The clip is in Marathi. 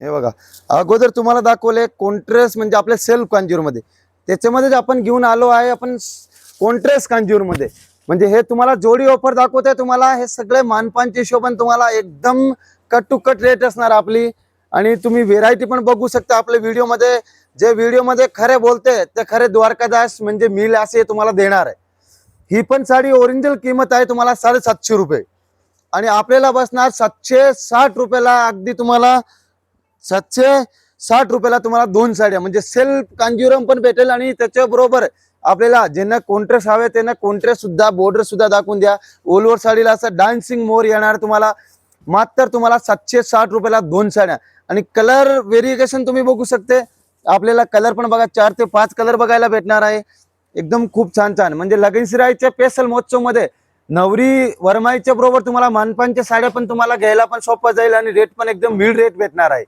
हे बघा, अगोदर तुम्हाला दाखवले कॉन्ट्रेस्ट म्हणजे आपल्या सेल्फ कांजीवर मध्ये, त्याच्यामध्ये आपण घेऊन आलो आहे आपण कॉन्ट्रेस्ट कांजीवर मध्ये. म्हणजे हे तुम्हाला जोडी ऑफर दाखवते, तुम्हाला हे सगळे मानपानच्या हिशोबाने तुम्हाला एकदम कट टू कट रेट असणार आपली. आणि तुम्ही व्हेरायटी पण बघू शकता आपल्या व्हिडिओमध्ये. जे व्हिडिओमध्ये खरे बोलते ते खरे द्वारकादास म्हणजे मिल असे तुम्हाला देणार आहे. ही पण साडी ओरिजिनल किंमत आहे तुम्हाला 750 रुपये, आणि आपल्याला बसणार 760 रुपयाला. अगदी तुम्हाला 760 रुपयाला तुम्हाला 2 साड्या म्हणजे सेल्फ कांजीवरम पण भेटेल. आणि त्याच्याबरोबर आपल्याला ज्यांना कॉन्ट्रास्ट हवे त्यांना कॉन्ट्रास्ट सुद्धा, बॉर्डर सुद्धा दाखवून द्या. ओलवर साडीला असं डान्सिंग मोर येणार तुम्हाला. मात्र तुम्हाला 760 रुपयाला 2 साड्या. आणि कलर व्हेरिएशन तुम्ही बघू शकते. आपल्याला कलर पण बघा 4 ते 5 कलर बघायला भेटणार आहे. एकदम खूप छान छान म्हणजे लगनशिराईच्या स्पेशल महोत्सव मध्ये नवरी वरमाईच्या बरोबर तुम्हाला मानपानच्या साड्या पण तुम्हाला घ्यायला पण सोपं जाईल आणि रेट पण एकदम मिड रेट भेटणार आहे.